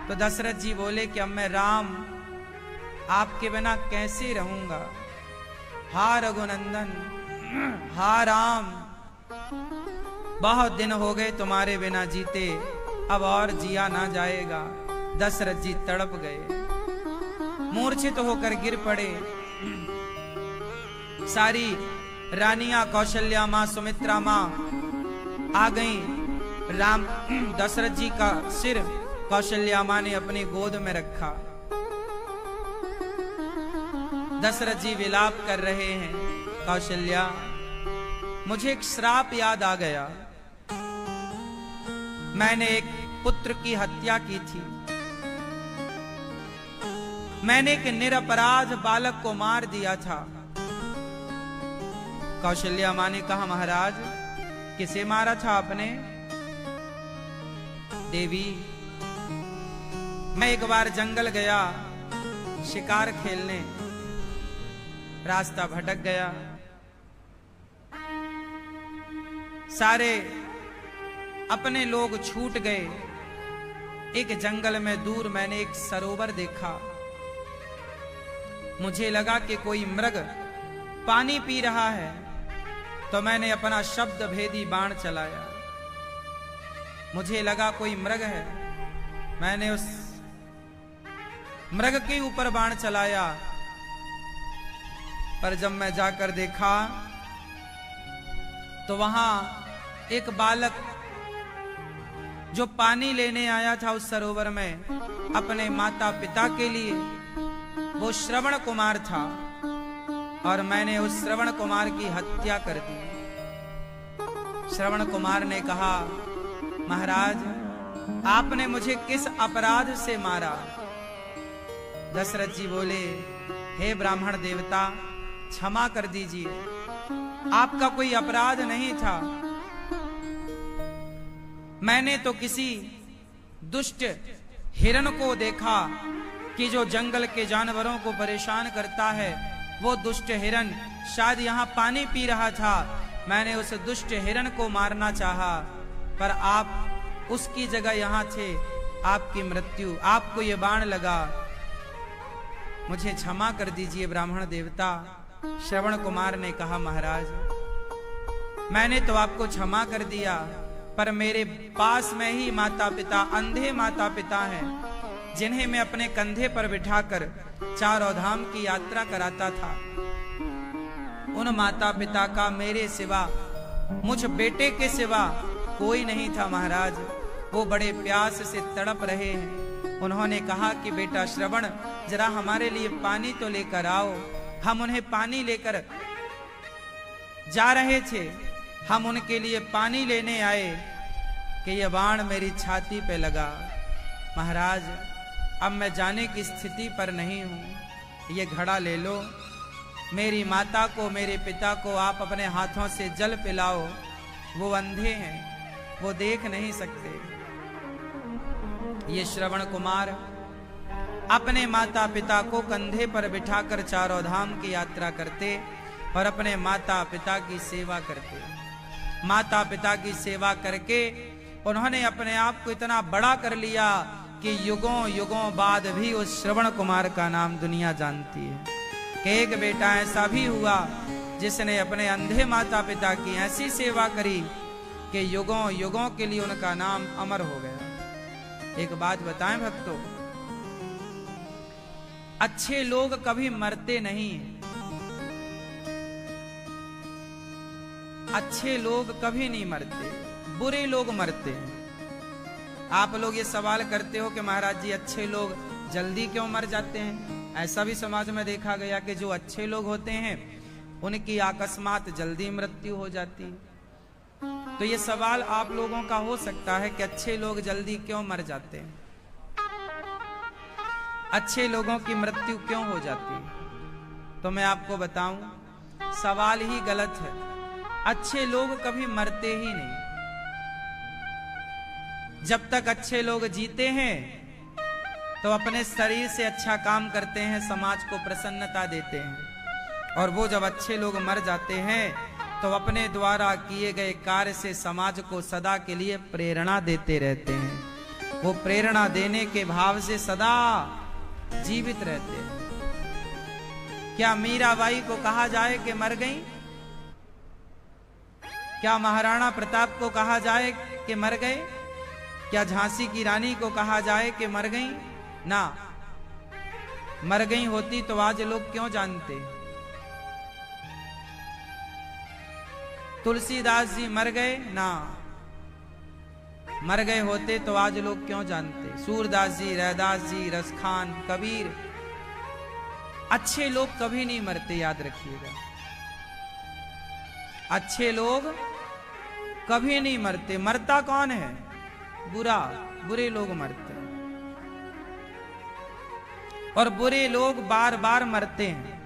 तो दशरथ जी बोले कि अब मैं राम आपके बिना कैसे रहूंगा। हा रघुनंदन, हा राम, बहुत दिन हो गए तुम्हारे बिना जीते, अब और जिया ना जाएगा। दशरथ जी तड़प गए, मूर्छित होकर गिर पड़े। सारी रानियां कौशल्या मां, सुमित्रा मां आ गईं। राम दशरथ जी का सिर कौशल्या मां ने अपनी गोद में रखा। दशरथ जी विलाप कर रहे हैं। कौशल्या, मुझे एक श्राप याद आ गया। मैंने एक पुत्र की हत्या की थी। मैंने एक निरपराध बालक को मार दिया था। कौशल्या मां ने कहा, महाराज किसे मारा था आपने? देवी, मैं एक बार जंगल गया शिकार खेलने, रास्ता भटक गया। सारे अपने लोग छूट गए। एक जंगल में दूर मैंने एक सरोवर देखा। मुझे लगा कि कोई मृग पानी पी रहा है, तो मैंने अपना शब्द भेदी बाण चलाया। मुझे लगा कोई मृग है, मैंने उस मृग के ऊपर बाण चलाया। पर जब मैं जाकर देखा तो वहां एक बालक जो पानी लेने आया था उस सरोवर में अपने माता पिता के लिए, वो श्रवण कुमार था, और मैंने उस श्रवण कुमार की हत्या कर दी। श्रवण कुमार ने कहा, महाराज आपने मुझे किस अपराध से मारा? दशरथ जी बोले, हे ब्राह्मण देवता, क्षमा कर दीजिए, आपका कोई अपराध नहीं था। मैंने तो किसी दुष्ट हिरण को देखा कि जो जंगल के जानवरों को परेशान करता है। वो दुष्ट हिरण शायद यहाँ पानी पी रहा था। मैंने उस दुष्ट हिरण को मारना चाहा, पर आप उसकी जगह यहाँ थे। आपकी मृत्यु, आपको ये बाण लगा। मुझे क्षमा कर दीजिए ब्राह्मण देवता। श्रवण कुमार ने कहा, महाराज मैंने तो आपको क्षमा कर दिया, पर मेरे पास में ही माता पिता, अंधे माता पिता हैं, जिन्हें मैं अपने कंधे पर बिठाकर चारों धाम की यात्रा कराता था। उन माता पिता का मेरे सिवा, मुझ बेटे के सिवा कोई नहीं था महाराज। वो बड़े प्यास से तड़प रहे हैं। उन्होंने कहा कि बेटा श्रवण, जरा हमारे लिए पानी तो लेकर आओ। हम उन्हें पानी लेकर जा रहे थे। हम उनके लिए पानी लेने आए कि यह बाण मेरी छाती पे लगा। महाराज अब मैं जाने की स्थिति पर नहीं हूं, ये घड़ा ले लो। मेरी माता को, मेरे पिता को आप अपने हाथों से जल पिलाओ। वो अंधे हैं, वो देख नहीं सकते। ये श्रवण कुमार अपने माता पिता को कंधे पर बिठाकर चारों धाम की यात्रा करते और अपने माता पिता की सेवा करते। माता पिता की सेवा करके उन्होंने अपने आप को इतना बड़ा कर लिया कि युगों युगों बाद भी उस श्रवण कुमार का नाम दुनिया जानती है। कि एक बेटा ऐसा भी हुआ जिसने अपने अंधे माता पिता की ऐसी सेवा करी कि युगों युगों के लिए उनका नाम अमर हो गया। एक बात बताएं भक्तों, अच्छे लोग कभी मरते नहीं। अच्छे लोग कभी नहीं मरते, बुरे लोग मरते हैं। आप लोग ये सवाल करते हो कि महाराज जी अच्छे लोग जल्दी क्यों मर जाते हैं? ऐसा भी समाज में देखा गया कि जो अच्छे लोग होते हैं उनकी अकस्मात जल्दी मृत्यु हो जाती है। तो ये सवाल आप लोगों का हो सकता है कि अच्छे लोग जल्दी क्यों मर जाते हैं, अच्छे लोगों की मृत्यु क्यों हो जाती है? तो मैं आपको बताऊं, सवाल ही गलत है। अच्छे लोग कभी मरते ही नहीं। जब तक अच्छे लोग जीते हैं तो अपने शरीर से अच्छा काम करते हैं, समाज को प्रसन्नता देते हैं। और वो जब अच्छे लोग मर जाते हैं तो अपने द्वारा किए गए कार्य से समाज को सदा के लिए प्रेरणा देते रहते हैं। वो प्रेरणा देने के भाव से सदा जीवित रहते हैं। क्या मीराबाई को कहा जाए कि मर गई? क्या महाराणा प्रताप को कहा जाए कि मर गए? क्या झांसी की रानी को कहा जाए कि मर गई? ना, मर गई होती तो आज लोग क्यों जानते? तुलसीदास जी मर गए? ना, मर गए होते तो आज लोग क्यों जानते? सूरदास जी, रैदास जी, रसखान, कबीर, अच्छे लोग कभी नहीं मरते, याद रखिएगा। अच्छे लोग कभी नहीं मरते। मरता कौन है? बुरा, बुरे लोग मरते हैं। और बुरे लोग बार बार मरते हैं।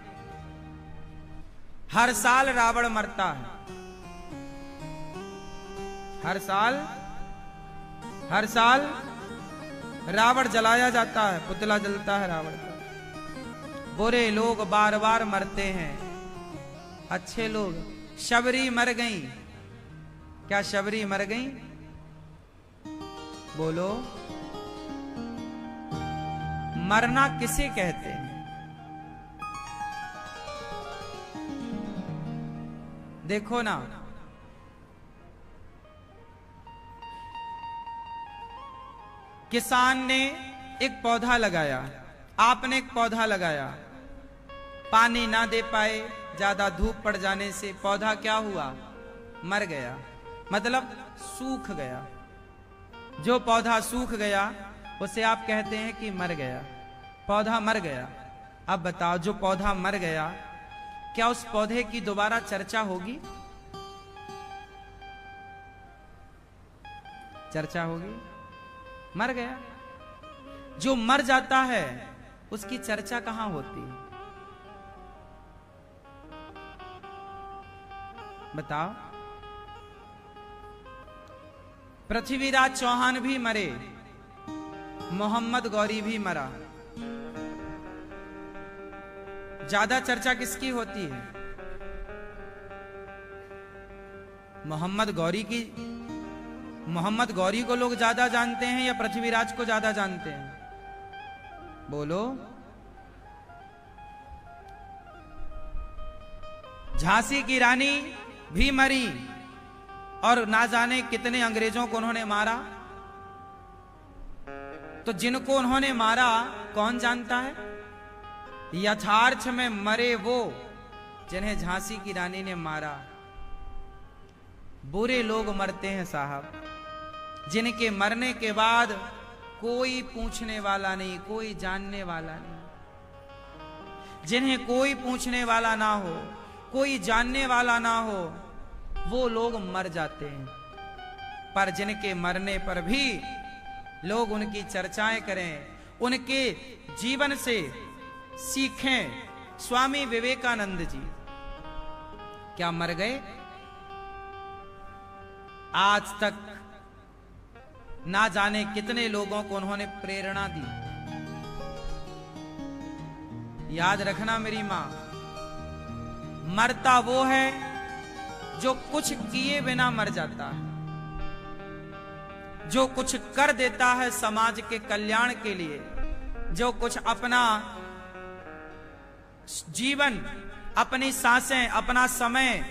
हर साल रावण मरता है, हर साल रावण जलाया जाता है, पुतला जलता है रावण का। बुरे लोग बार बार मरते हैं, अच्छे लोग। शबरी मर गई। क्या शबरी मर गई? बोलो, मरना किसे कहते हैं? देखो ना, किसान ने एक पौधा लगाया, आपने एक पौधा लगाया, पानी ना दे पाए, ज्यादा धूप पड़ जाने से पौधा क्या हुआ? मर गया, मतलब सूख गया। जो पौधा सूख गया उसे आप कहते हैं कि मर गया, पौधा मर गया। अब बताओ, जो पौधा मर गया, क्या उस पौधे की दोबारा चर्चा होगी? चर्चा होगी? मर गया। जो मर जाता है उसकी चर्चा कहां होती है? बताओ। पृथ्वीराज चौहान भी मरे, मोहम्मद गौरी भी मरा। ज्यादा चर्चा किसकी होती है? मोहम्मद गौरी को लोग ज्यादा जानते हैं या पृथ्वीराज को ज्यादा जानते हैं? बोलो। झांसी की रानी भी मरी और ना जाने कितने अंग्रेजों को उन्होंने मारा। तो जिनको उन्होंने मारा कौन जानता है? यथार्थ में मरे वो जिन्हें झांसी की रानी ने मारा। बुरे लोग मरते हैं साहब, जिनके मरने के बाद कोई पूछने वाला नहीं, कोई जानने वाला नहीं। जिन्हें कोई पूछने वाला ना हो, कोई जानने वाला ना हो, वो लोग मर जाते हैं। पर जिनके मरने पर भी लोग उनकी चर्चाएं करें, उनके जीवन से सीखें। स्वामी विवेकानंद जी क्या मर गए? आज तक ना जाने कितने लोगों को उन्होंने प्रेरणा दी। याद रखना मेरी मां, मरता वो है जो कुछ किए बिना मर जाता है, जो कुछ कर देता है समाज के कल्याण के लिए, जो कुछ अपना जीवन, अपनी सांसें, अपना समय